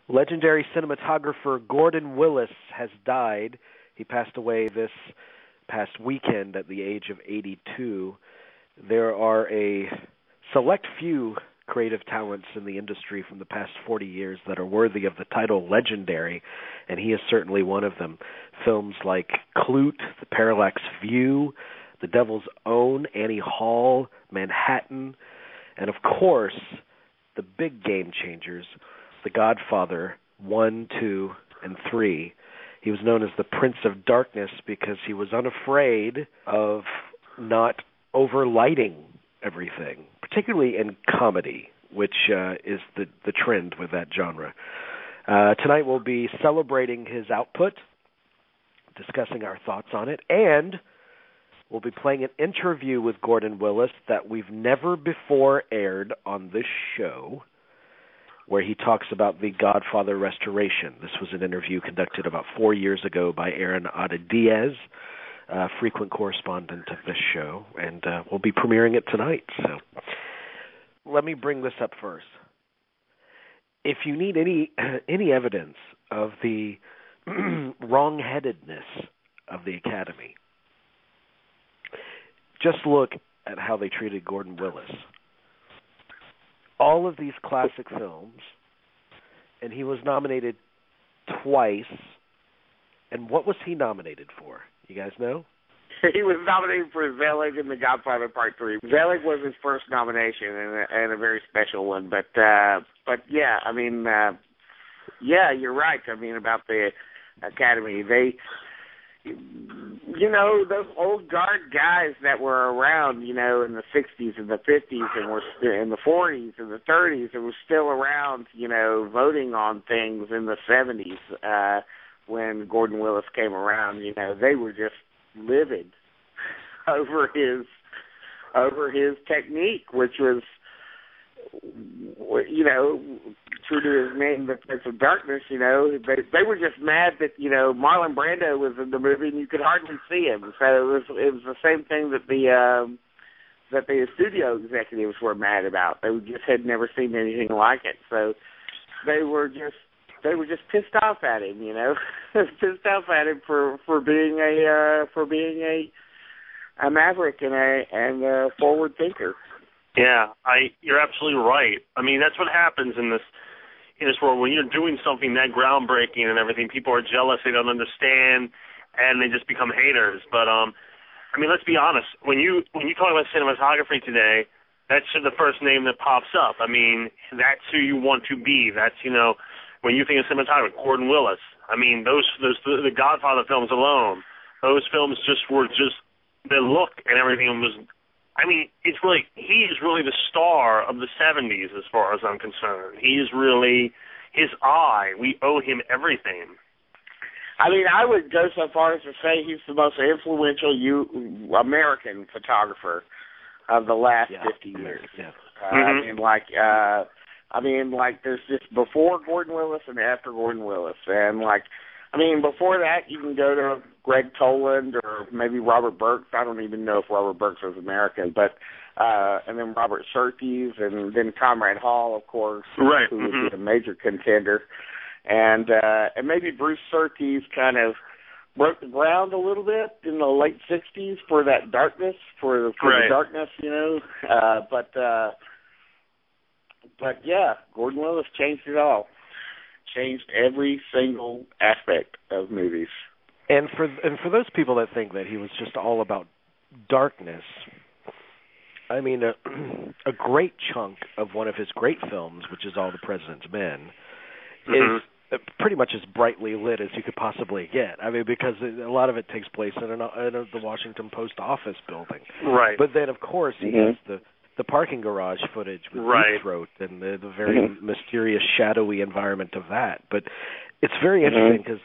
Legendary cinematographer Gordon Willis has died. He passed away this past weekend at the age of 82. There are a select few creative talents in the industry from the past 40 years that are worthy of the title legendary, and he is certainly one of them. Films like Klute, The Parallax View, The Devil's Own, Annie Hall, Manhattan, and of course, the big game changers, The Godfather 1, 2, and 3. He was known as the Prince of Darkness because he was unafraid of not overlighting everything, particularly in comedy, which is the trend with that genre. Tonight we'll be celebrating his output, discussing our thoughts on it, and we'll be playing an interview with Gordon Willis that we've never before aired on this show, where he talks about the Godfather restoration. This was an interview conducted about 4 years ago by Aaron Ada-Diaz, a frequent correspondent of this show, and we'll be premiering it tonight. So let me bring this up first. If you need any evidence of the wrong-headedness of the Academy, just look at how they treated Gordon Willis. All of these classic films, and he was nominated twice. And what was he nominated for? You guys know? He was nominated for Zelig in The Godfather Part 3. Zelig was his first nomination, and a very special one. But yeah, I mean, yeah, you're right. I mean, about the Academy, those old guard guys that were around, in the 60s and the 50s and were in the 40s and the 30s and were still around, voting on things in the 70s when Gordon Willis came around, they were just livid over his technique, which was, true to his name, The Prince of Darkness. They were just mad that Marlon Brando was in the movie and you could hardly see him. So it was the same thing that the studio executives were mad about. They just had never seen anything like it. So they were just pissed off at him, pissed off at him for being a maverick and a forward thinker. Yeah, you're absolutely right. I mean, that's what happens in this world when you're doing something that groundbreaking and everything. People are jealous, they don't understand, and they just become haters. But let's be honest. When you talk about cinematography today, that's the first name that pops up. I mean, that's who you want to be. That's when you think of cinematography, Gordon Willis. I mean, those the Godfather films alone. Those films were the look and everything was. I mean, he is really the star of the 70s as far as I'm concerned. He is really his eye. We owe him everything. I mean, I would go so far as to say he's the most influential American photographer of the last 50 years. Yeah. I mean, there's just before Gordon Willis and after Gordon Willis. And, before that, you can go to Greg Toland or maybe Robert Burks. I don't even know if Robert Burks was American, but and then Robert Surtees and then Conrad Hall, of course, right, who would be a major contender. And maybe Bruce Surtees kind of broke the ground a little bit in the late 60s for that darkness, for the darkness, But yeah, Gordon Willis changed it all. Changed every single aspect of movies. And for those people that think that he was just all about darkness, I mean, a great chunk of one of his great films, which is All the President's Men, is pretty much as brightly lit as you could possibly get. I mean, because a lot of it takes place in the Washington Post office building. Right. But then, of course, he has the parking garage footage with Deep Throat and the very mysterious, shadowy environment of that. But it's very interesting because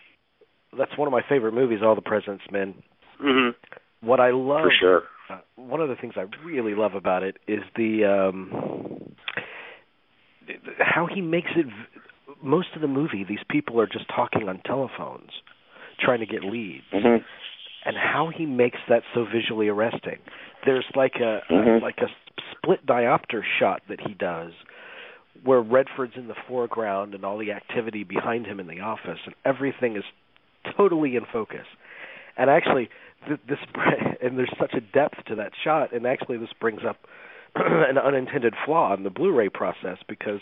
that's one of my favorite movies, All the President's Men. Mm-hmm. What I love, for sure. One of the things I really love about it is how he makes it. Most of the movie, these people are just talking on telephones, trying to get leads. Mm-hmm. And how he makes that so visually arresting. There's like a split diopter shot that he does where Redford's in the foreground and all the activity behind him in the office, and everything is totally in focus. And actually, and there's such a depth to that shot, and actually this brings up an unintended flaw in the Blu-ray process, because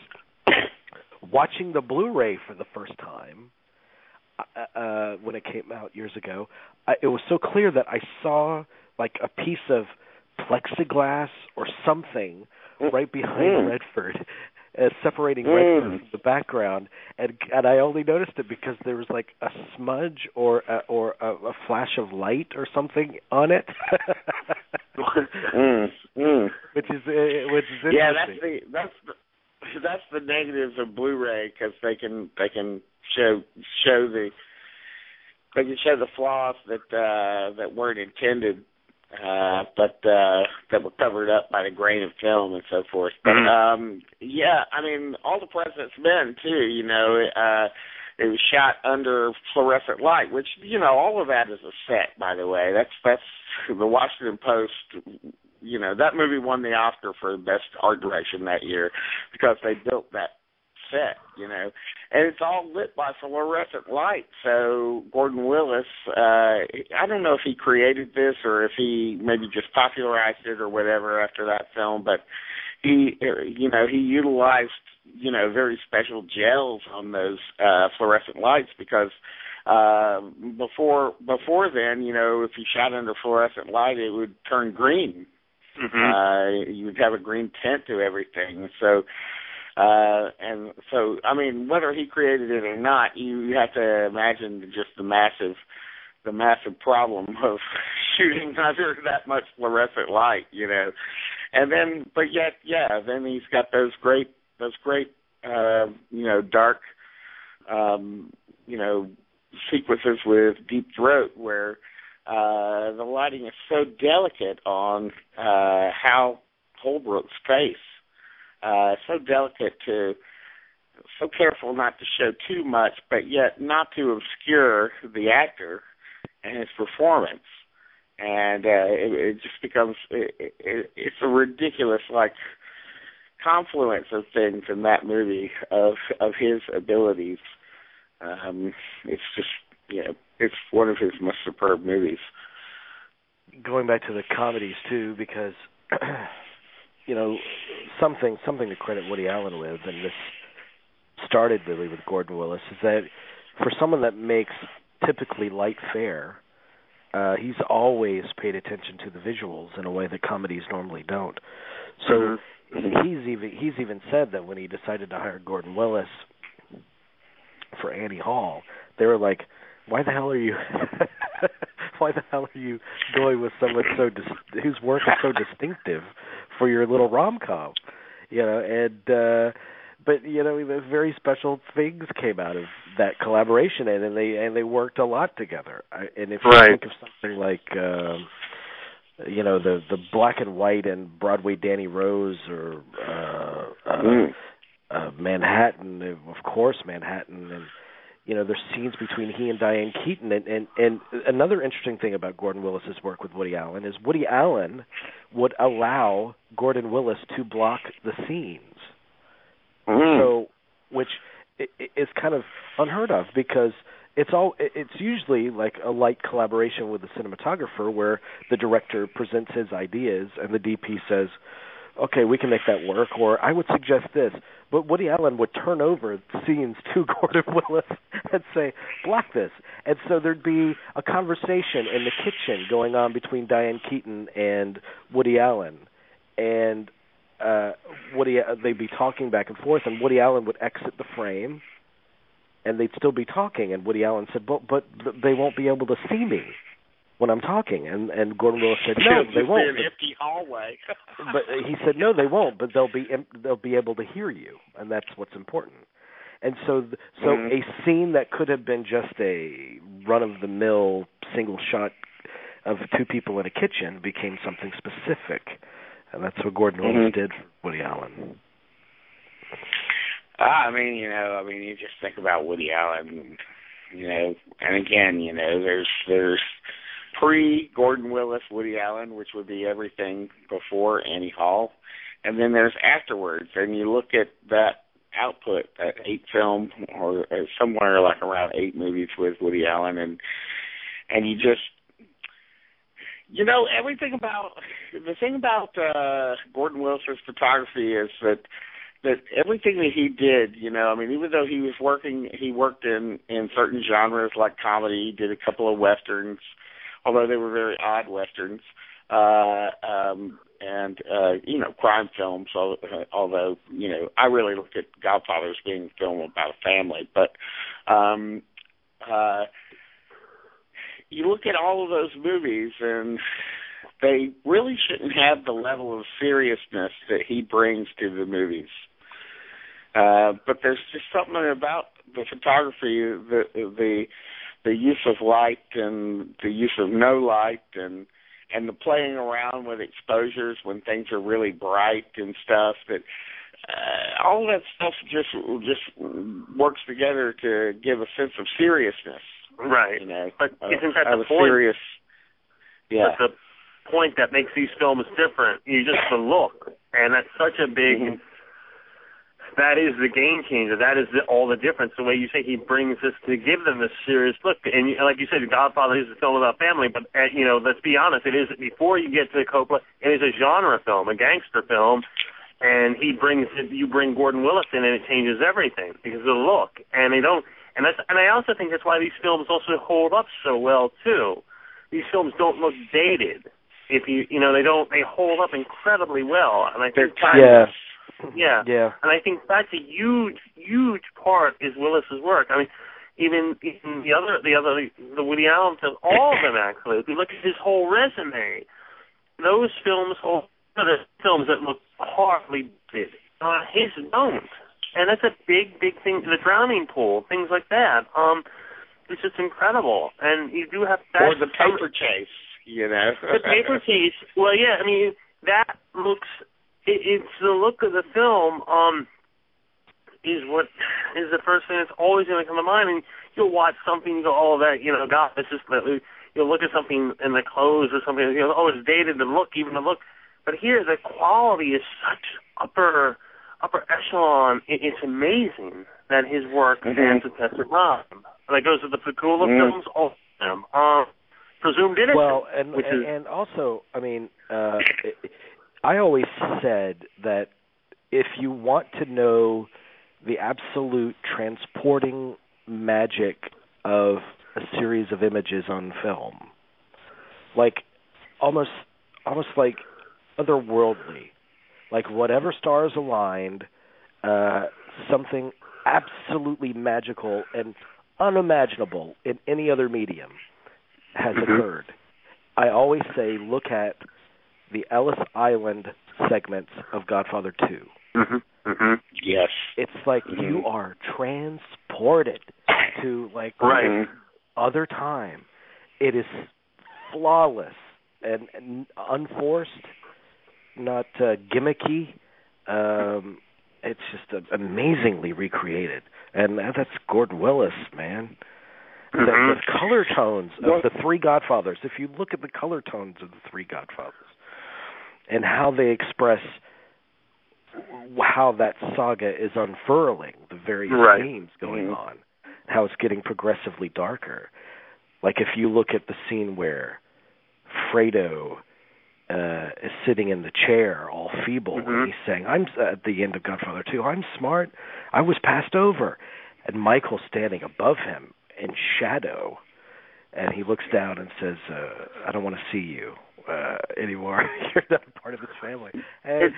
watching the Blu-ray for the first time, when it came out years ago, it was so clear that I saw like a piece of plexiglass or something right behind Redford, separating Redford from the background, and I only noticed it because there was like a smudge or a flash of light or something on it, which is interesting. Yeah, that's the negatives of Blu-ray, because they can show the flaws that weren't intended, but that were covered up by the grain of film and so forth. But yeah, I mean, All the President's Men too. You know, it was shot under fluorescent light, which, you know, all of that is a set, by the way. That's the Washington Post. You know, that movie won the Oscar for best art direction that year because they built that set, you know, and it's all lit by fluorescent light. So Gordon Willis, I don't know if he created this or if he maybe just popularized it or whatever after that film, but he utilized, you know, very special gels on those fluorescent lights, because before then, you know, if you shot under fluorescent light, it would turn green. You would have a green tint to everything. So and so, I mean, whether he created it or not, you have to imagine just the massive problem of shooting under that much fluorescent light, you know. And then, but yet, yeah, then he's got those great, you know, dark, you know, sequences with Deep Throat, where the lighting is so delicate on Hal Holbrook's face. So delicate so careful not to show too much, but yet not to obscure the actor and his performance. And it just becomes, it's a ridiculous, like, confluence of things in that movie of his abilities. It's just, you know, it's one of his most superb movies. Going back to the comedies, too, because... you know, something to credit Woody Allen with, and this started really with Gordon Willis, is that for someone that makes typically light fare, he's always paid attention to the visuals in a way that comedies normally don't. So he's even said that when he decided to hire Gordon Willis for Annie Hall, they were like, "Why the hell are you going with someone whose work is so distinctive for your little rom-com?" You know, and but you know, the very special things came out of that collaboration, and they worked a lot together. And if you think of something like you know, the black and white and Broadway Danny Rose, or Manhattan, of course, Manhattan, and you know, there's scenes between he and Diane Keaton. And another interesting thing about Gordon Willis's work with Woody Allen is Woody Allen would allow Gordon Willis to block the scenes. So, which is kind of unheard of, because it's usually like a light collaboration with the cinematographer, where the director presents his ideas and the DP says, "Okay, we can make that work," or "I would suggest this." But Woody Allen would turn over scenes to Gordon Willis and say, "Block this." And so there'd be a conversation in the kitchen going on between Diane Keaton and Woody Allen. And they'd be talking back and forth, and Woody Allen would exit the frame, and they'd still be talking. And Woody Allen said, but they won't be able to see me when I'm talking." And Gordon Willis said, "No, they won't." An empty hallway. But he said, "No, they won't. But they'll be able to hear you, and that's what's important." And so a scene that could have been just a run-of-the-mill single shot of two people in a kitchen became something specific, and that's what Gordon Willis did for Woody Allen. I mean, you just think about Woody Allen, you know, and again, you know, there's pre-Gordon Willis Woody Allen, which would be everything before Annie Hall, and then there's afterwards. And you look at that output, that 8 film, or somewhere like around 8 movies with Woody Allen, and you just, you know, the thing about Gordon Willis's photography is that everything that he did, you know, I mean, even though he worked in certain genres like comedy, he did a couple of westerns, although they were very odd westerns, and you know, crime films, although, you know, I really look at Godfather as being a film about a family, but you look at all of those movies and they really shouldn't have the level of seriousness that he brings to the movies. But there's just something about the photography, the use of light and the use of no light and the playing around with exposures when things are really bright and stuff, that all of that stuff just works together to give a sense of seriousness. Right. You know, but isn't that the point? Serious, yeah. That's the point that makes these films different. You just the look, and that's such a big. That is the game changer. That is all the difference. The way you say he brings this to give them this serious look, and like you said, The Godfather is a film about family. But you know, let's be honest. It is before you get to Coppola. It is a genre film, a gangster film, and you bring Gordon Willis in, and it changes everything because of the look. And they don't. And I also think that's why these films also hold up so well too. These films don't look dated. If you know, they hold up incredibly well. And I think Yeah. And I think that's a huge part is Willis's work. I mean, even the Woody Allen films, all of them actually. If you look at his whole resume, those films, other films that look hardly dated, his don't. And that's a big thing. The Drowning Pool, things like that. It's just incredible. And you do have that. Or The Paper Chase, you know. The Paper Chase. Well, yeah. I mean, that looks. It's the look of the film. Is what is the first thing that's always going to come to mind. And you'll watch something, you go, oh, that, you know, God, it's just. You'll look at something in the clothes or something. You know, oh, it's dated. The look, even the look. But here, the quality is such upper echelon. It's amazing that his work stands the test of time. That goes to the Pakula films, all of them. Presumed Innocent. Well, and also, I mean, I always said that if you want to know the absolute transporting magic of a series of images on film, like almost like otherworldly, like whatever stars aligned, something absolutely magical and unimaginable in any other medium has occurred. I always say look at the Ellis Island segments of Godfather 2. Yes. It's like you are transported to like other time. It is flawless and unforced, not gimmicky. It's just amazingly recreated, and that's Gordon Willis, man. The color tones of the three Godfathers. If you look at the color tones of the three Godfathers and how they express how that saga is unfurling, the various themes going on, how it's getting progressively darker. Like if you look at the scene where Fredo is sitting in the chair, all feeble, and he's saying, "I'm at the end of Godfather 2. I'm smart. I was passed over," and Michael's standing above him in shadow, and he looks down and says, "I don't want to see you anymore. You're not a part of this family." And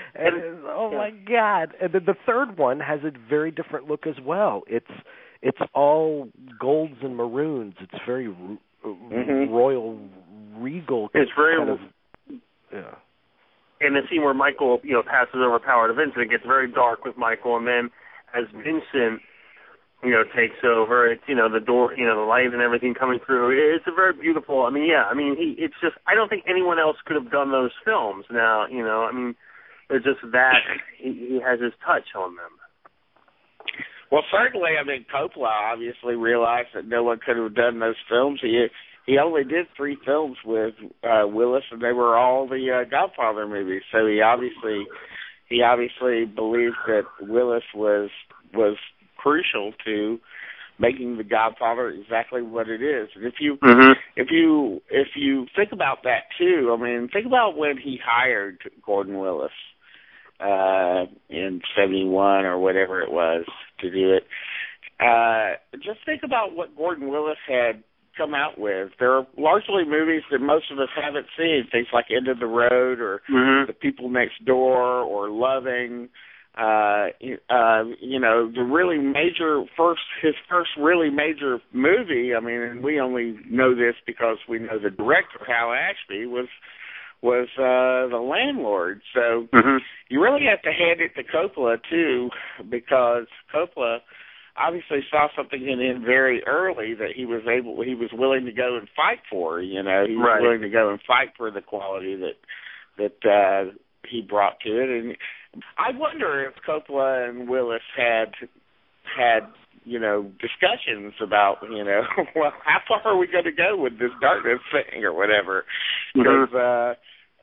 oh my God! And then the third one has a very different look as well. It's all golds and maroons. It's very royal, regal. It's very. Kind of, yeah. In the scene where Michael, passes over power to Vincent, it gets very dark with Michael, and then as Vincent, takes over, it's, the door, the light and everything coming through. It's a very beautiful. It's just. I don't think anyone else could have done those films. Now, they're just that he has his touch on them. Well, certainly, Coppola obviously realized that no one could have done those films. He only did 3 films with Willis, and they were all the Godfather movies. So he he obviously believed that Willis was crucial to making The Godfather exactly what it is. And if you think about that too, I mean, think about when he hired Gordon Willis in '71 or whatever it was to do it. Just think about what Gordon Willis had come out with. There are largely movies that most of us haven't seen, things like End of the Road or The People Next Door or Loving. The really major his first really major movie, I mean, and we only know this because we know the director, Hal Ashby, was The Landlord. So you really have to hand it to Coppola too, because Coppola obviously saw something in him very early that he was willing to go and fight for. He was willing to go and fight for the quality that he brought to it. And I wonder if Coppola and Willis had discussions about, well, how far are we going to go with this darkness thing or whatever? Because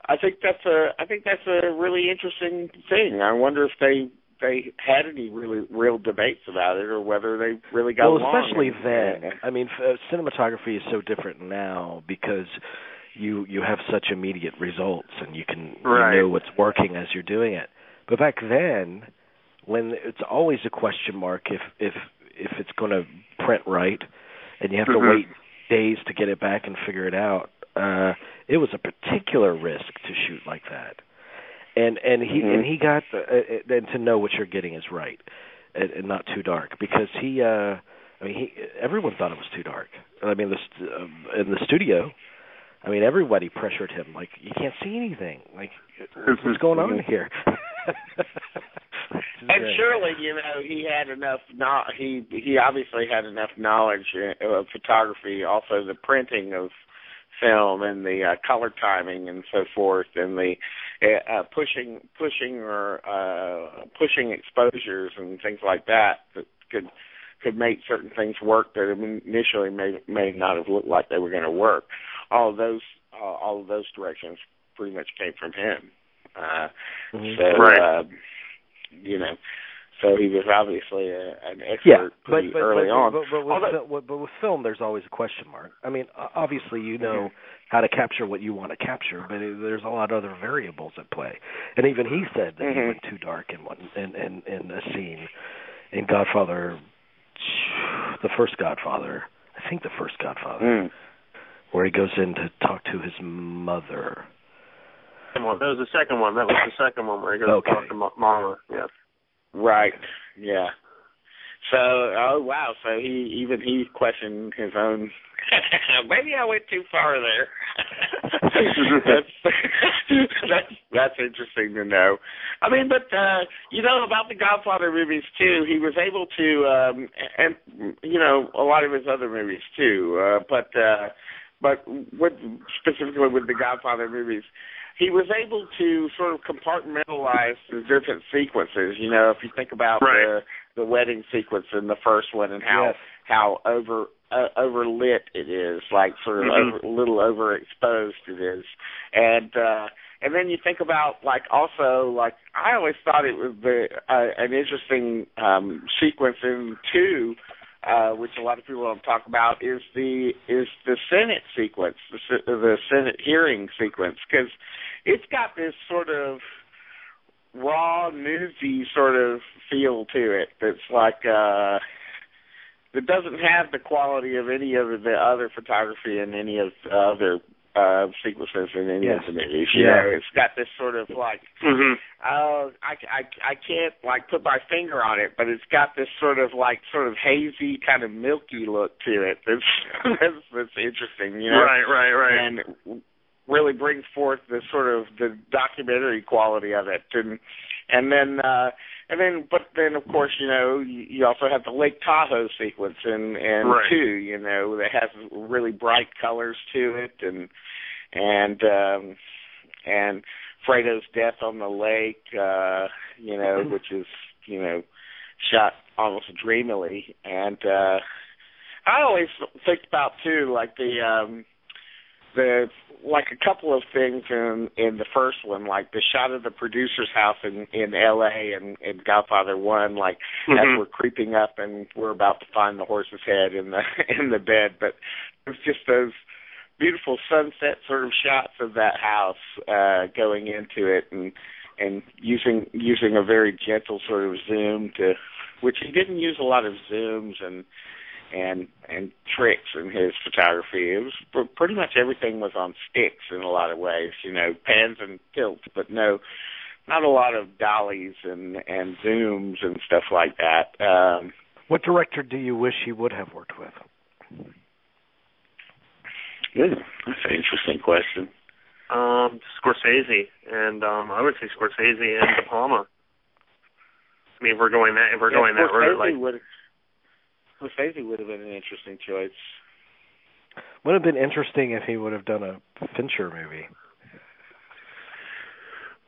I think that's a really interesting thing. I wonder if they had any really real debates about it, or whether they really got along. Well, especially then. I mean, cinematography is so different now because you have such immediate results, and you know what's working as you're doing it. But back then, when it's always a question mark if it's going to print right, and you have to wait days to get it back and figure it out, it was a particular risk to shoot like that. And he got and to know what you're getting is right, and not too dark, because everyone thought it was too dark. I mean, in the studio, I mean, everybody pressured him, like, you can't see anything, like, what's going on here? And surely, he had enough. He obviously had enough knowledge of photography, also the printing of film and the color timing and so forth, and the pushing exposures and things like that could make certain things work that initially may not have looked like they were going to work. All of those directions pretty much came from him. So he was obviously an expert pretty early on. But with film, there's always a question mark. I mean, obviously you know how to capture what you want to capture, but there's a lot of other variables at play. And even he said that he went too dark in a scene in Godfather, the first Godfather, where he goes in to talk to his mother. That was the second one. That was the second one where he goes to talk to Mama. Yeah. Right. Yeah. So, oh wow. So he questioned his own. Maybe I went too far there. That's interesting to know. I mean, but about the Godfather movies too. He was able to, and a lot of his other movies too. But specifically with the Godfather movies, he was able to sort of compartmentalize the different sequences. If you think about the wedding sequence in the first one and how overlit it is, like sort of a little overexposed it is, and then you think about I always thought it was an interesting sequence in 2. Which a lot of people don't talk about, is the Senate sequence, the Senate hearing sequence, because it's got this sort of raw, newsy sort of feel to it. That's like that doesn't have the quality of any of the other photography in any of the other sequences in any of the movies. It's got this sort of I can't put my finger on it, but it's got this sort of hazy, kind of milky look to it. That's interesting, Right. And really brings forth the sort of the documentary quality of it, and then of course you also have the Lake Tahoe sequence in 2, that has really bright colors to it, and Fredo's death on the lake, which is shot almost dreamily, and I always think about too, like the like a couple of things in the first one, like the shot of the producer's house in L.A. and in Godfather 1, like as we're creeping up and we're about to find the horse's head in the bed, but it's just those beautiful sunset sort of shots of that house going into it, and using a very gentle sort of zoom which he didn't use a lot of zooms and tricks in his photography. It was pretty much everything was on sticks in a lot of ways, pans and tilts, but not a lot of dollies and zooms and stuff like that. What director do you wish he would have worked with? Good. That's an interesting question. Scorsese, and I would say Scorsese and De Palma. I mean, if we're going that route, Scorsese would have been an interesting choice. Would have been interesting if he would have done a Fincher movie.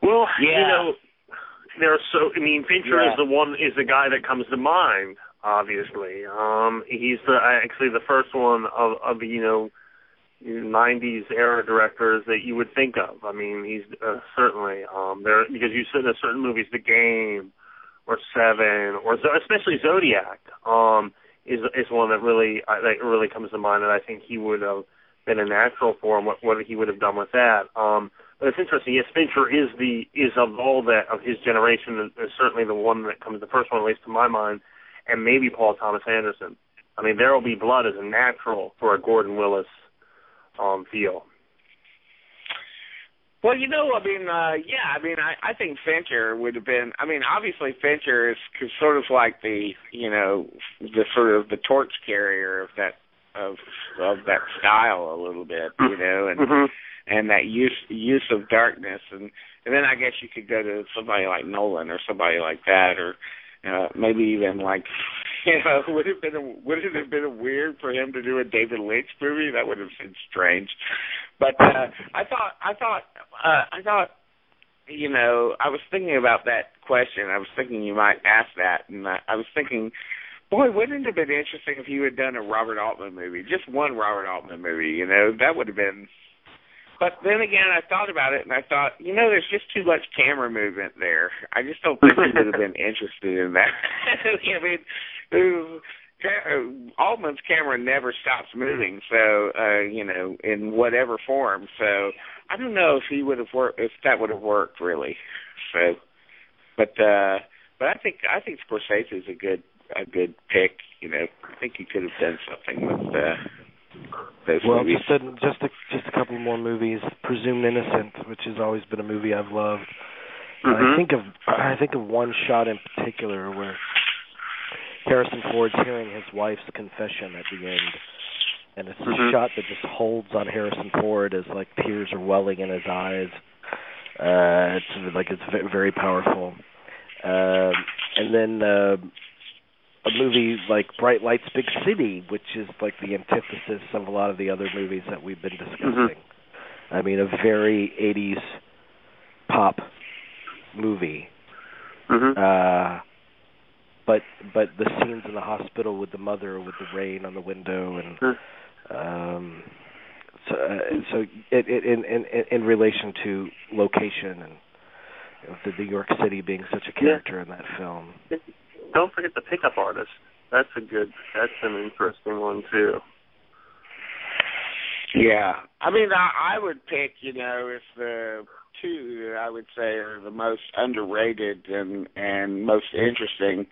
Well, Fincher is the guy that comes to mind. Obviously, he's actually the first one of the 90s era directors that you would think of. I mean, he's certainly there, because you said there's certain movies, The Game or Seven, or especially Zodiac, is one that really comes to mind, and I think he would have been a natural for him. What he would have done with that. But it's interesting. Yes, Fincher is of all that of his generation, is certainly the one that comes, the first one at least to my mind, and maybe Paul Thomas Anderson. I mean, There Will Be Blood is a natural for a Gordon Willis feel. Well, I think Fincher would have been. I mean, obviously Fincher is sort of like the torch carrier of that style a little bit, and that use of darkness, and then I guess you could go to somebody like Nolan or somebody like that, or maybe even like, would it have been weird for him to do a David Lynch movie? That would have been strange. But I thought, I was thinking about that question. I was thinking you might ask that, and I was thinking, boy, wouldn't it have been interesting if you had done a Robert Altman movie, just one Robert Altman movie? That would have been. But then again, I thought about it, and I thought, there's just too much camera movement there. I just don't think he would have been interested in that. I mean, Altman's camera never stops moving, so in whatever form. So I don't know if he would have worked, if that would have worked really. So, but I think Scorsese is a good pick. I think he could have done something with those movies. Just a couple more movies. Presumed Innocent, which has always been a movie I've loved. I think of one shot in particular where Harrison Ford's hearing his wife's confession at the end, and it's a shot that just holds on Harrison Ford as like tears are welling in his eyes. It's very powerful. And then a movie like Bright Lights, Big City, which is like the antithesis of a lot of the other movies that we've been discussing. I mean, a very 80s pop movie. But the scenes in the hospital with the mother, with the rain on the window, and so in relation to location and the New York City being such a character in that film. Don't forget The Pickup Artist. That's an interesting one too. Yeah, I mean, I would pick, if the two that I would say are the most underrated and most interesting.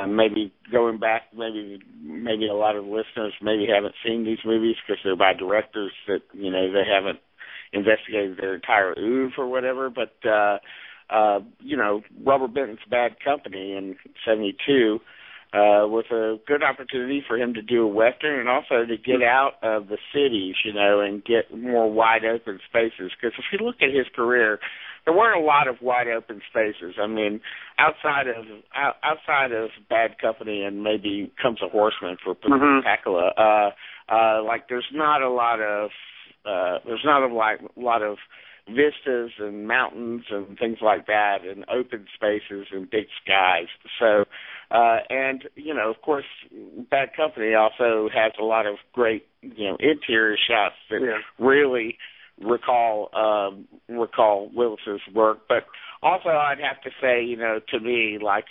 Maybe going back, maybe a lot of listeners maybe haven't seen these movies because they're by directors that they haven't investigated their entire oeuvre or whatever. But Robert Benton's Bad Company in '72 was a good opportunity for him to do a Western and also to get out of the cities, and get more wide open spaces. Because if you look at his career, there weren't a lot of wide open spaces. I mean, outside of Bad Company and maybe Comes a Horseman for Pacula, there's not a lot of vistas and mountains and things like that, and open spaces and big skies. So, of course, Bad Company also has a lot of great, interior shots that really recall Willis's work. But also, I'd have to say, to me, like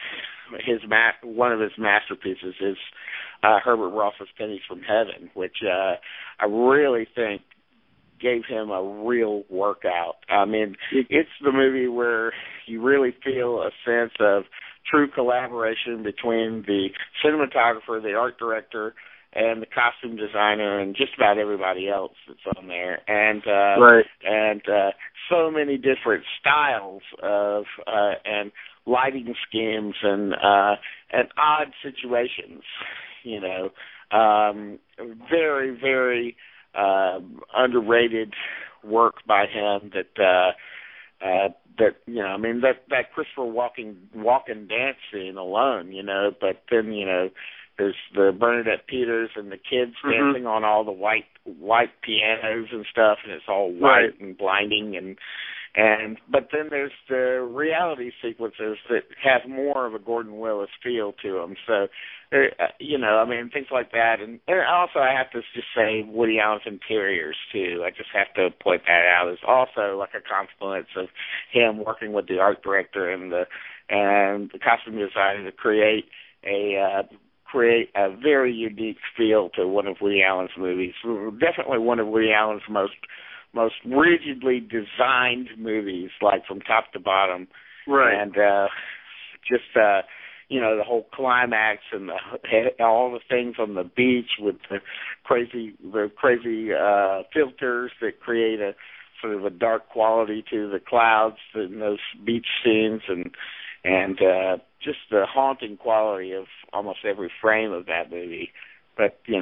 one of his masterpieces is Herbert Ross's Pennies from Heaven, which I really think gave him a real workout. I mean, it's the movie where you really feel a sense of true collaboration between the cinematographer, the art director, and the costume designer, and just about everybody else that's on there, and so many different styles of and lighting schemes and odd situations. Very, very underrated work by him. That Christopher Walken dance scene alone, but then there's the Bernadette Peters and the kids dancing on all the white pianos and stuff, and it's all white and blinding, but then there's the reality sequences that have more of a Gordon Willis feel to them. So, things like that, and also I have to just say Woody Allen's interiors too. I just have to point that out as also like a confluence of him working with the art director and the costume designer to create a very unique feel to one of Woody Allen's movies. Definitely one of Woody Allen's most rigidly designed movies, like from top to bottom. Right. And the whole climax and all the things on the beach with the crazy filters that create a sort of a dark quality to the clouds in those beach scenes, and just the haunting quality of almost every frame of that movie. But, you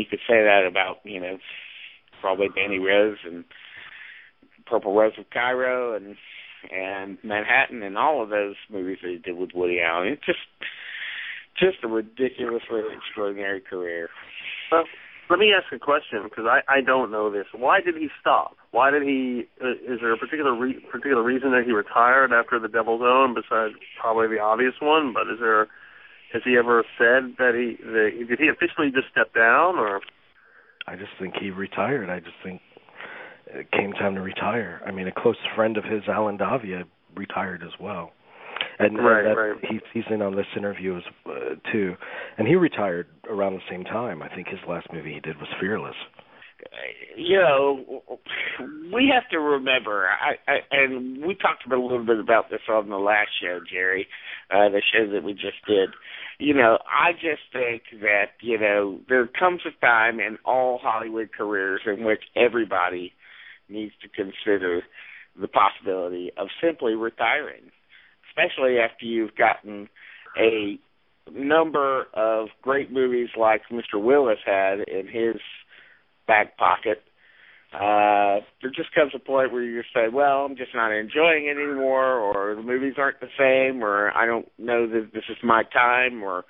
could say that about, probably Danny Rose and Purple Rose of Cairo and Manhattan and all of those movies that he did with Woody Allen. It's just a ridiculously extraordinary career. Well, let me ask a question, because I don't know this. Why did he stop? Why did he? Is there a particular reason that he retired after The Devil's Own, besides probably the obvious one? But has he ever said that did he officially just step down, or? I just think he retired. I just think it came time to retire. I mean, a close friend of his, Alan Davia, retired as well. And he's in on this interview too. And he retired around the same time. I think his last movie he did was Fearless. We have to remember, and we talked a little bit about this on the last show, Jerry, the show that we just did. I just think that, there comes a time in all Hollywood careers in which everybody needs to consider the possibility of simply retiring, especially after you've gotten a number of great movies like Mr. Willis had in his back pocket. There just comes a point where you say, well, I'm just not enjoying it anymore, or the movies aren't the same, or I don't know that this is my time, or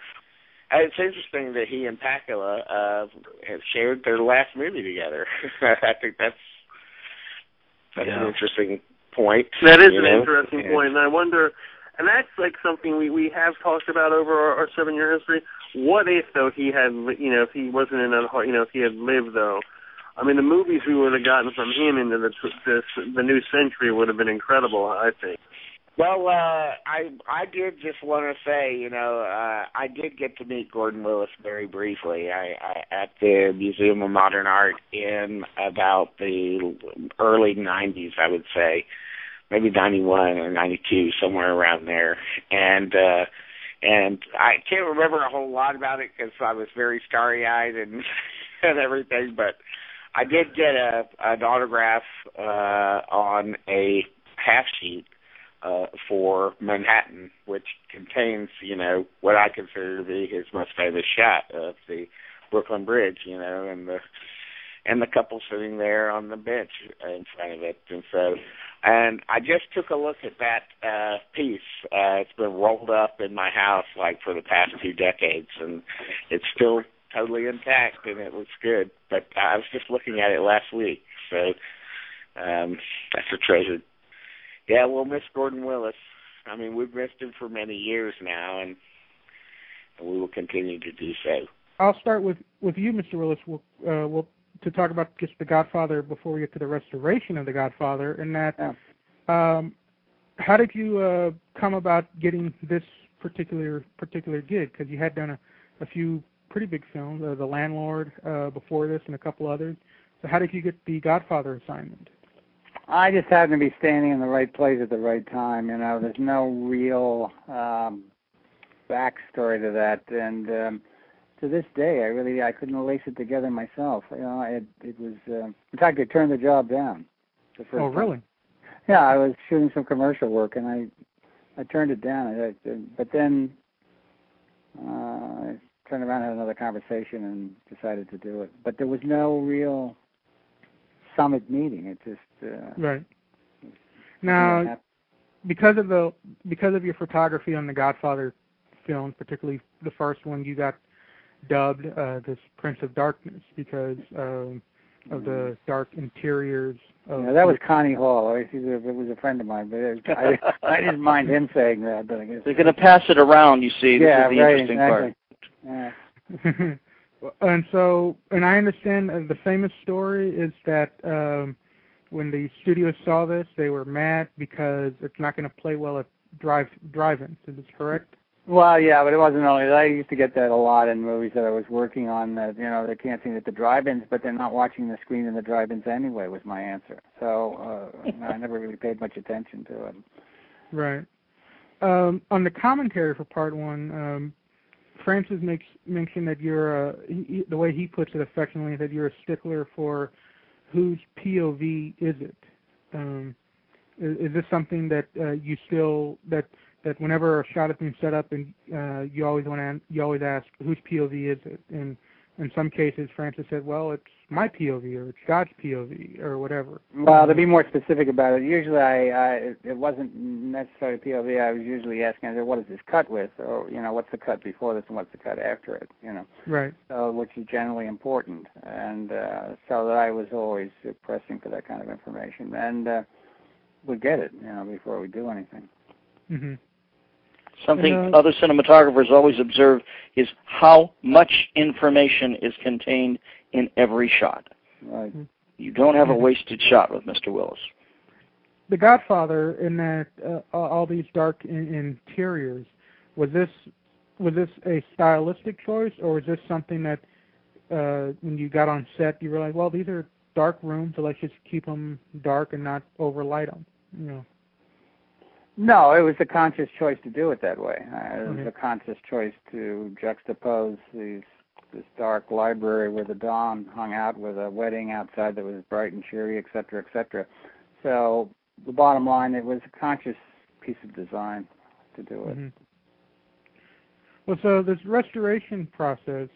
it's interesting that he and Pakula have shared their last movie together. I think that's an interesting point. That is an interesting point, and I wonder, and that's like something we have talked about over our 7-year history. What if, though, he had, if he wasn't in a, if he had lived, though? I mean, the movies we would have gotten from him into the new century would have been incredible, I think. Well, I did just want to say, I did get to meet Gordon Willis very briefly at the Museum of Modern Art in about the early 90s, I would say, maybe 91 or 92, somewhere around there. And I can't remember a whole lot about it because I was very starry-eyed and everything, but I did get an autograph on a half sheet for Manhattan, which contains, what I consider to be his most famous shot of the Brooklyn Bridge, and the couple sitting there on the bench in front of it. And I just took a look at that piece. It's been rolled up in my house for the past 2 decades, and it's still totally intact, and it looks good. But I was just looking at it last week, so that's a treasure. Yeah, we'll miss Gordon Willis. I mean, we've missed him for many years now, and we will continue to do so. I'll start with you, Mr. Willis. We'll to talk about just The Godfather before we get to the restoration of The Godfather, in that how did you come about getting this particular gig? Because you had done a few pretty big films, The Landlord before this and a couple others. So how did you get the Godfather assignment? I just happened to be standing in the right place at the right time. You know, there's no real backstory to that, and to this day, I couldn't lace it together myself. You know, it was. In fact, I turned the job down. The first time. Really? Yeah, I was shooting some commercial work, and I turned it down. But then I turned around and had another conversation and decided to do it. But there was no real summit meeting. It just right. Now, because of your photography on the Godfather films, particularly the first one, you got dubbed this Prince of Darkness because of the dark interiors. That was Connie Hall. It was a friend of mine, but I didn't mind him saying that. But I guess they're going to pass it around. You see, this is the interesting exactly. part. Yeah. And I understand the famous story is that when the studios saw this, they were mad because it's not going to play well at drive-ins. Is this correct? Well, yeah, but it wasn't only that. I used to get that a lot in movies that I was working on, that, you know, they can't see it at the drive-ins, but they're not watching the screen in the drive-ins anyway, was my answer. So I never really paid much attention to it. Right. On the commentary for part one, Francis makes mention that you're, the way he puts it affectionately, that you're a stickler for whose POV is it. Is this something that you still, that whenever a shot is being set up and you always ask whose POV is it? And in some cases, Francis said, well, it's my POV or it's God's POV or whatever. Well, to be more specific about it, usually it wasn't necessarily POV. I was usually asking, what is this cut with? Or, you know, what's the cut before this and what's the cut after it, you know. Right. So, which is generally important. And so that I was always pressing for that kind of information. And we'd get it, you know, before we do anything. Mm-hmm. Something other cinematographers always observe is how much information is contained in every shot. Right. You don't have a wasted shot with Mr. Willis. The Godfather, in that all these dark interiors, was this a stylistic choice, or was this something that when you got on set you realized, well, these are dark rooms, so let's just keep them dark and not overlight them, you know? No, it was a conscious choice to do it that way. It was a conscious choice to juxtapose this dark library where the dawn hung out with a wedding outside that was bright and cheery, et cetera, et cetera. So the bottom line, it was a conscious piece of design to do it. Mm-hmm. Well, so this restoration process,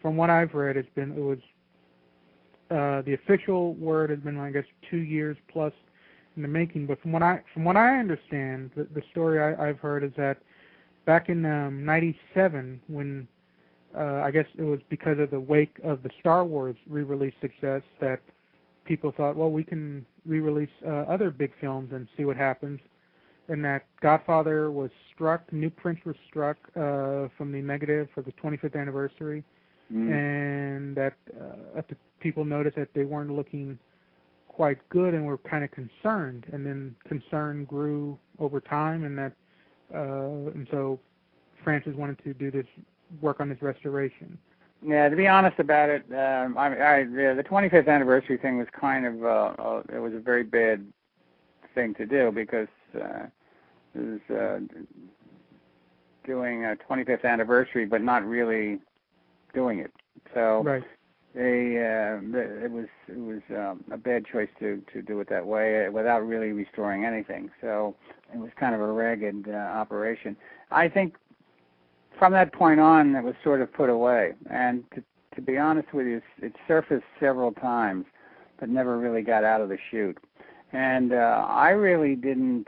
from what I've read, the official word has been, I guess, 2 years plus in the making. But from what I understand, the story I've heard is that back in '97, when I guess it was because of the wake of the Star Wars re-release success, that people thought, well, we can re-release other big films and see what happens. And that Godfather was struck, new prints were struck from the negative for the 25th anniversary, and that people noticed that they weren't looking quite good and were kind of concerned, and then concern grew over time, and that and so Francis wanted to do this work on this restoration. Yeah, to be honest about it, the 25th anniversary thing was kind of it was a very bad thing to do, because it was doing a 25th anniversary but not really doing it. So right. It was a bad choice to do it that way without really restoring anything. So it was kind of a ragged operation. I think from that point on, it was sort of put away. And to be honest with you, it surfaced several times, but never really got out of the chute. And I really didn't.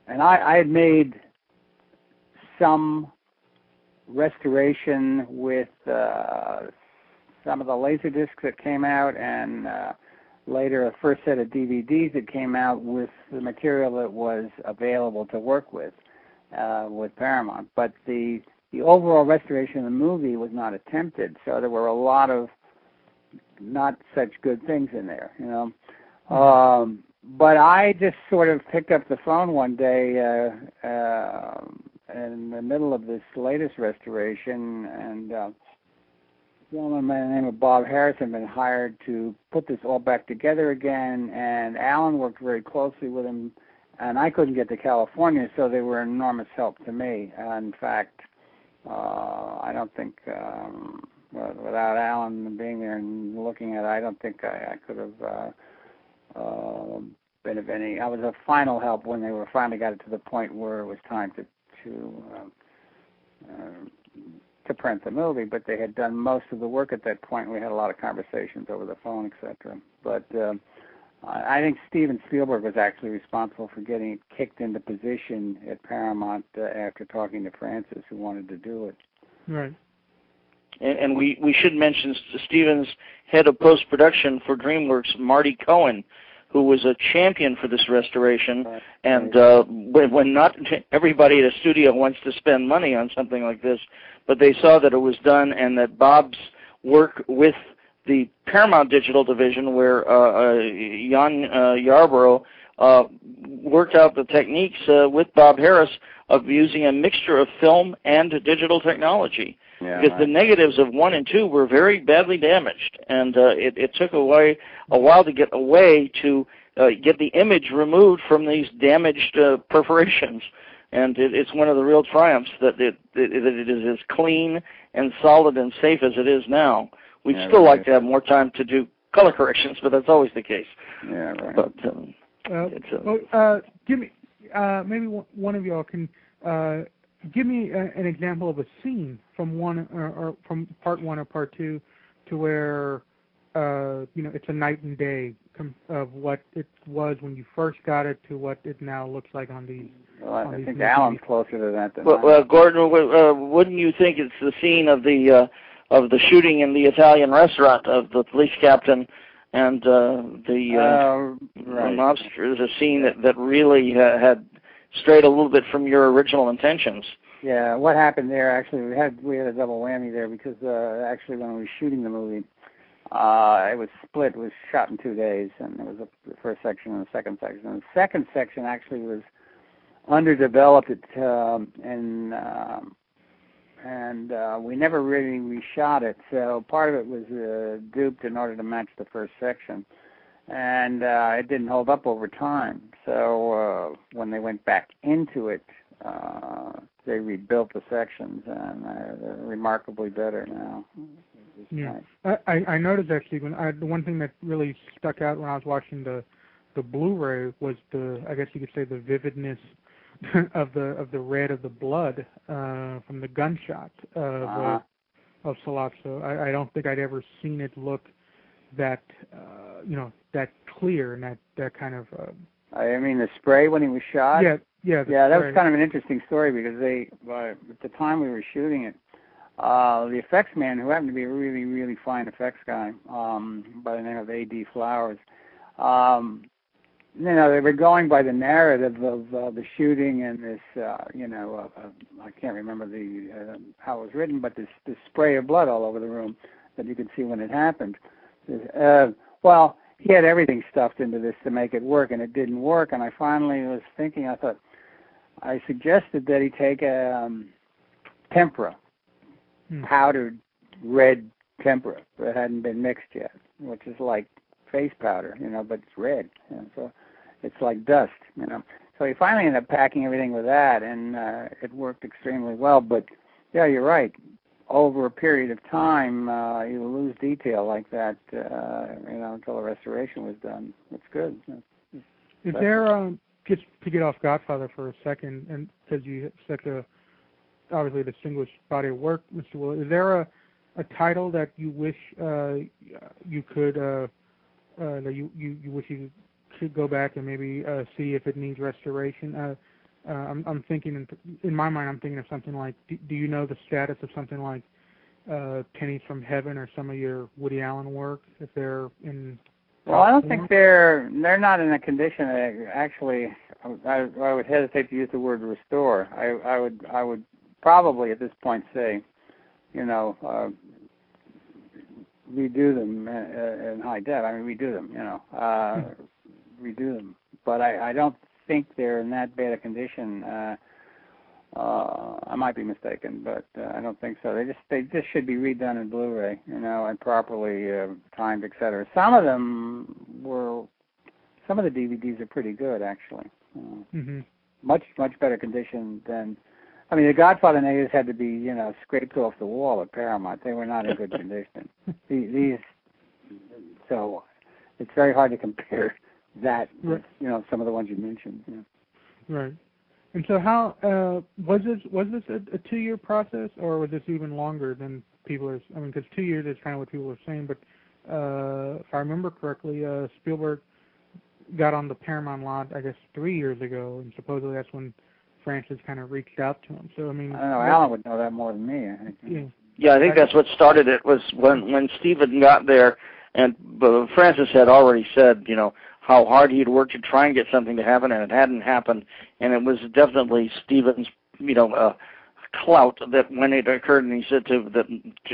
And I had made some restoration with some of the laser discs that came out, and later a first set of DVDs that came out with the material that was available to work with Paramount. But the the overall restoration of the movie was not attempted. So there were a lot of not such good things in there, you know. But I just sort of picked up the phone one day in the middle of this latest restoration, and a gentleman by the name of Bob Harris had been hired to put this all back together again, and Alan worked very closely with him, and I couldn't get to California, so they were an enormous help to me. In fact, I don't think, without Alan being there and looking at it, I don't think I could have been of any. I was a final help when they were finally got it to the point where it was time to print the movie, but they had done most of the work at that point. We had a lot of conversations over the phone, etc. But I think Steven Spielberg was actually responsible for getting it kicked into position at Paramount after talking to Francis, who wanted to do it. Right. And we should mention Steven's head of post-production for DreamWorks, Marty Cohen, who was a champion for this restoration. Right. And when not everybody at a studio wants to spend money on something like this, but they saw that it was done and that Bob's work with the Paramount Digital Division, where Jan Yarborough worked out the techniques with Bob Harris of using a mixture of film and digital technology. Yeah, because the negatives of 1 and 2 were very badly damaged, and it took a while to get away to get the image removed from these damaged perforations. And it's one of the real triumphs that it is as clean and solid and safe as it is now. We'd still like to have more time to do color corrections, but that's always the case. Yeah, right. But give me maybe one of y'all can. Give me an example of a scene from one or from part 1 or part 2 to where it's a night and day of what it was when you first got it to what it now looks like on these. Well, I think Alan's closer to that than well, Gordon, wouldn't you think it's the scene of the shooting in the Italian restaurant of the police captain and the mobster? Is a scene that really had strayed a little bit from your original intentions. Yeah, what happened there, actually, we had a double whammy there, because actually when we were shooting the movie, it was split. It was shot in 2 days, and there was the first section and the second section. And the second section actually was underdeveloped, and we never really reshot it, so part of it was duped in order to match the first section. And it didn't hold up over time. So when they went back into it, they rebuilt the sections, and they're remarkably better now. Yeah, I noticed actually the one thing that really stuck out when I was watching the Blu-ray was I guess you could say the vividness of the red of the blood from the gunshot of Sollozzo. I don't think I'd ever seen it look that that clear and that kind of. I mean the spray when he was shot. Yeah. That was kind of an interesting story, because at the time we were shooting it, the effects man, who happened to be a really, really fine effects guy, by the name of A.D. Flowers, they were going by the narrative of the shooting and this, I can't remember how it was written, but this spray of blood all over the room that you could see when it happened. Well, he had everything stuffed into this to make it work, and it didn't work. And I finally was thinking, I suggested that he take tempera, powdered red tempera that hadn't been mixed yet, which is like face powder, but it's red. So it's like dust, So he finally ended up packing everything with that, and it worked extremely well. But, yeah, you're right. Over a period of time, you lose detail like that, until the restoration was done. It's good. Is there, just to get off Godfather for a second, and because you have such a obviously distinguished body of work, Mr. Willis, is there a title that you wish you could that you wish you could go back and maybe see if it needs restoration? I'm thinking, in my mind, I'm thinking of something like, do you know the status of something like Pennies from Heaven or some of your Woody Allen work, if they're in? Well, I don't think they're not in a condition that actually. I would hesitate to use the word restore. I would probably at this point say, redo them in high def. I mean, redo them, redo them. But I don't think they're in that bad a condition. I might be mistaken, but I don't think so. They just should be redone in Blu-ray, and properly timed, etc. Some of the DVDs are pretty good, actually. Much better condition than. I mean, the Godfather negatives had to be, scraped off the wall at Paramount. They were not in good condition. So it's very hard to compare that with, some of the ones you mentioned. Right. And so, how was this a 2-year process, or was this even longer than people are? I mean, because 2 years is kind of what people are saying. But if I remember correctly, Spielberg got on the Paramount lot, I guess, 3 years ago, and supposedly that's when Francis kind of reached out to him. So I mean, I don't know. Alan would know that more than me. I think. Yeah, I think that's what started it. Was when Stephen got there, and Francis had already said, how hard he'd worked to try and get something to happen, and it hadn't happened. And it was definitely Stephen's, clout that when it occurred, and he said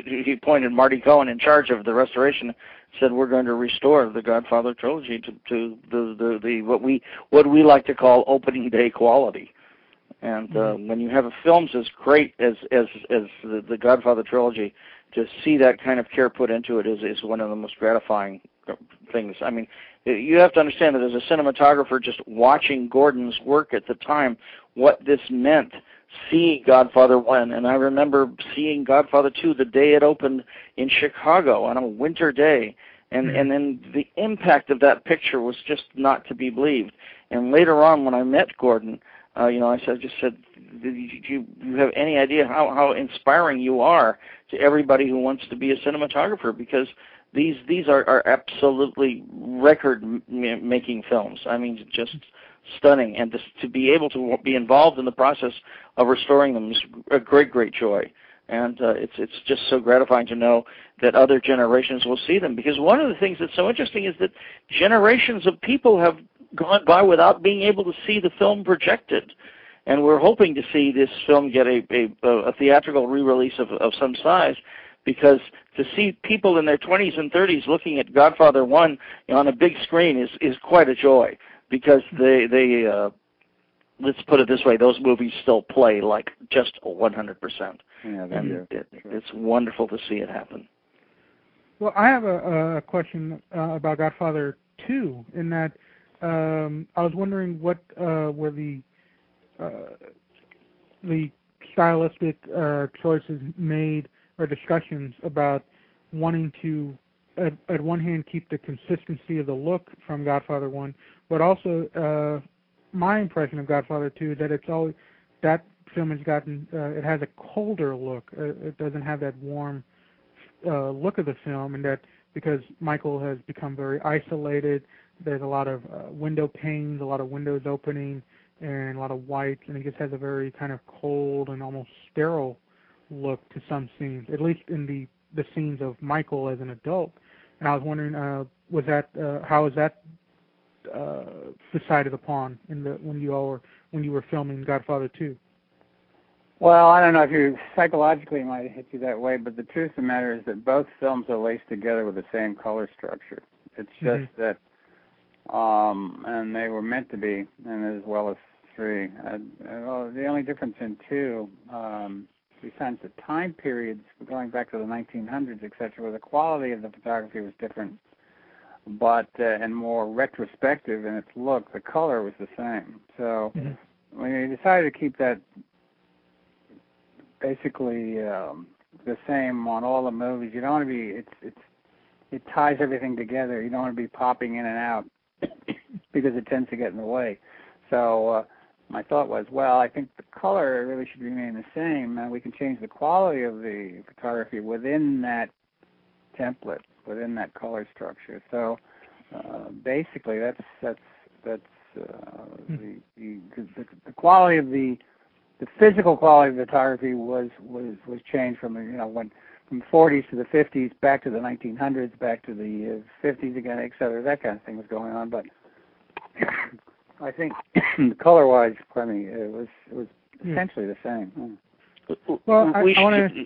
he appointed Marty Cohen in charge of the restoration. Said we're going to restore the Godfather trilogy to the what we like to call opening day quality. And when you have films as great as the Godfather trilogy, to see that kind of care put into it is one of the most gratifying things. I mean, you have to understand that as a cinematographer, just watching Gordon's work at the time, what this meant, seeing Godfather 1, and I remember seeing Godfather 2 the day it opened in Chicago on a winter day, and then the impact of that picture was just not to be believed. And later on, when I met Gordon, I just said, do you have any idea how inspiring you are to everybody who wants to be a cinematographer? Because these are absolutely record-making films. I mean, just stunning. And to be able to be involved in the process of restoring them is a great joy. And it's just so gratifying to know that other generations will see them. Because one of the things that's so interesting is that generations of people have gone by without being able to see the film projected. And we're hoping to see this film get a theatrical re-release of some size, because to see people in their 20s and 30s looking at Godfather 1 on a big screen is quite a joy, because they let's put it this way, those movies still play like just 100%. Yeah, and it's wonderful to see it happen. Well, I have a question about Godfather 2, in that I was wondering what were the stylistic choices made, or discussions about wanting to, at one hand, keep the consistency of the look from Godfather 1, but also my impression of Godfather 2 is that that film has gotten, it has a colder look. It doesn't have that warm look of the film, and that because Michael has become very isolated, there's a lot of window panes, a lot of windows opening, and a lot of whites, and it just has a very kind of cold and almost sterile look to some scenes, at least in the scenes of Michael as an adult. And I was wondering, was that how was that decided upon when you were filming Godfather 2? Well, I don't know if you psychologically it might hit you that way, but the truth of the matter is that both films are laced together with the same color structure. It's just that, and they were meant to be, and as well as 3. Well, the only difference in 2, besides the time periods going back to the 1900s, etc., where the quality of the photography was different, but and more retrospective in its look, the color was the same. So when you decided to keep that basically the same on all the movies, you don't want to be. It ties everything together. You don't want to be popping in and out because it tends to get in the way. So my thought was, well, I think the color really should remain the same, and we can change the quality of the photography within that template, within that color structure. So basically, that's the quality of the physical quality of the photography was changed from from the 40s to the 50s, back to the 1900s, back to the 50s again, etc. That kind of thing was going on, but I think color-wise, it was essentially the same. Well, I want to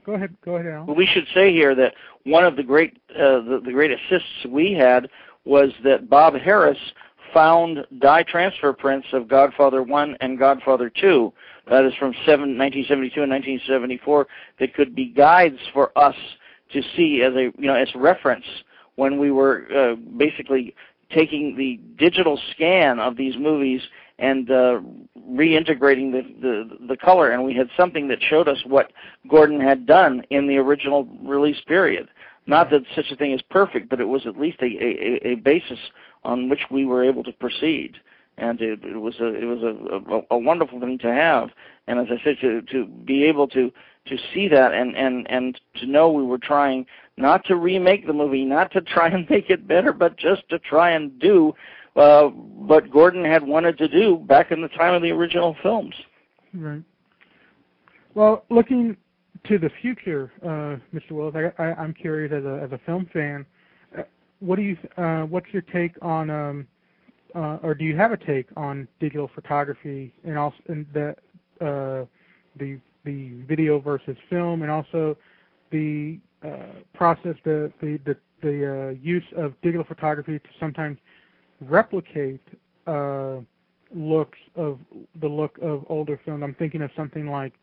go ahead, Alan. We should say here that one of the great assists we had was that Bob Harris found dye transfer prints of Godfather 1 and Godfather 2. That is from 1972 and 1974. That could be guides for us to see as as reference when we were basically taking the digital scan of these movies and reintegrating the color, and we had something that showed us what Gordon had done in the original release period. Not that such a thing is perfect, but it was at least a basis on which we were able to proceed, and it was a wonderful thing to have. And as I said, to be able to see that and to know we were trying not to remake the movie, not to try and make it better, but just to try and do what Gordon had wanted to do back in the time of the original films. Right. Well, looking to the future, Mr. Willis, I'm curious as a film fan, what's your take on, or do you have a take on digital photography and also the video versus film, and also the process, the use of digital photography to sometimes replicate the look of older film? I'm thinking of something like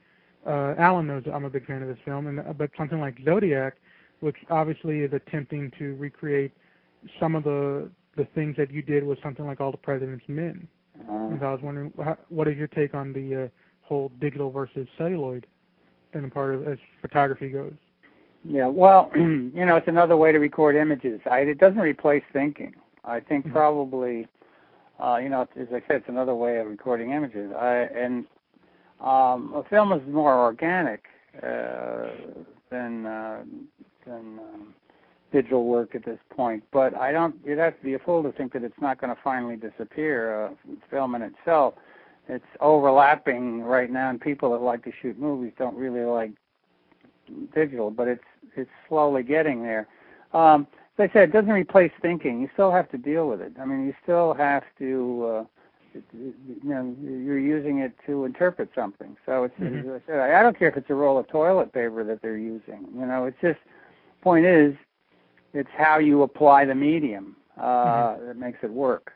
Alan knows I'm a big fan of this film, but something like Zodiac, which obviously is attempting to recreate some of the things that you did with something like All the President's Men. And I was wondering, what is your take on the whole digital versus celluloid and part of as photography goes? Yeah, well, it's another way to record images. It doesn't replace thinking. I think probably, as I said, it's another way of recording images. A film is more organic than digital work at this point. But you'd have to be a fool to think that it's not going to finally disappear. Film in itself, it's overlapping right now, and people that like to shoot movies don't really like digital, but it's slowly getting there. As I said, it doesn't replace thinking. You still have to deal with it. I mean, you still have to, you're using it to interpret something. So it's, as I said, I don't care if it's a roll of toilet paper that they're using. It's just, point is, it's how you apply the medium that makes it work.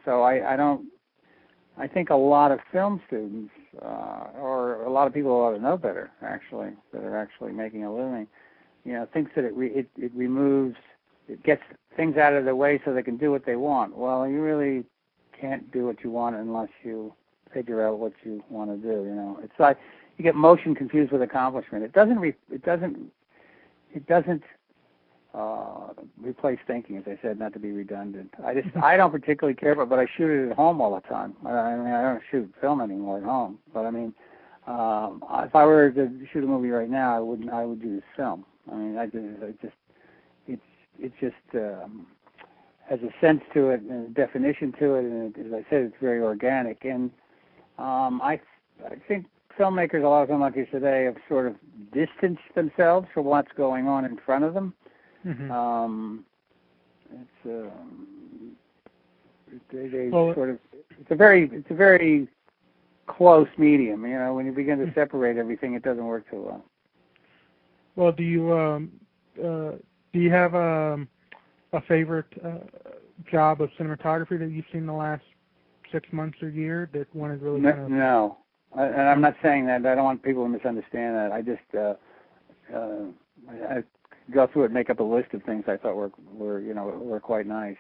So I think a lot of film students, or a lot of people who ought to know better, actually, that are actually making a living, thinks that it gets things out of the way so they can do what they want. Well, you really can't do what you want unless you figure out what you want to do. It's like you get motion confused with accomplishment. It doesn't replace thinking, as I said, not to be redundant. I don't particularly care, but I shoot it at home all the time. I don't shoot film anymore at home. But if I were to shoot a movie right now, I would use film. It just has a sense to it and a definition to it, and as I said, it's very organic. And I think filmmakers, a lot of filmmakers today, have sort of distanced themselves from what's going on in front of them. It's a very close medium. When you begin to separate everything, it doesn't work too well. Well, do you have a favorite job of cinematography that you've seen in the last 6 months or year that one is really No, and I'm not saying that. I don't want people to misunderstand that. I just I go through it and make up a list of things I thought were quite nice.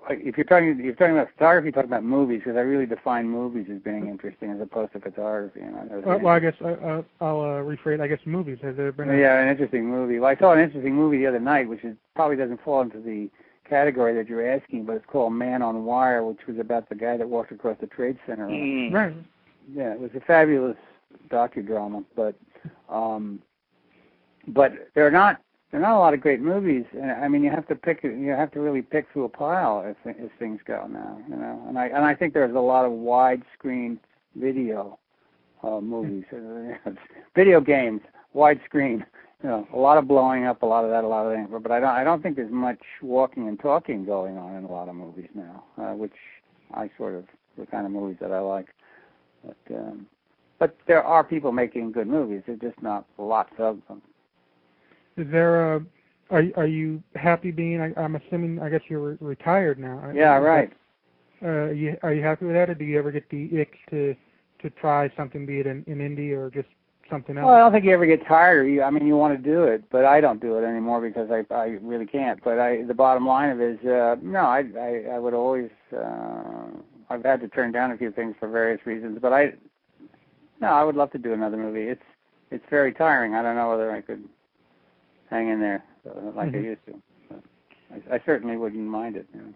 If you're talking about photography, you're talking about movies, because I really define movies as being interesting as opposed to photography. Well, I guess I'll rephrase. I guess movies. Has there been? An interesting movie. Well, I saw an interesting movie the other night, which probably doesn't fall into the category that you're asking, but it's called Man on Wire, which was about the guy that walked across the Trade Center. Right. Yeah, it was a fabulous docudrama, but there are not a lot of great movies. I mean, you have to really pick through a pile as things go now, And I think there's a lot of widescreen video movies, video games, widescreen. A lot of blowing up, a lot of that, a lot of things. But I don't think there's much walking and talking going on in a lot of movies now, which I sort of the kind of movies that I like. But there are people making good movies. There's just not lots of them. Is there a? Are you happy being? I'm assuming. I guess you're retired now. Yeah, right. Are you happy with that, or do you ever get the itch to try something, be it in indie or just something else? Well, I don't think you ever get tired. You want to do it, but I don't do it anymore because I really can't. But the bottom line of it is, no, I would always. I've had to turn down a few things for various reasons, but I would love to do another movie. It's very tiring. I don't know whether I could hang in there like I used to. But I certainly wouldn't mind it. You know.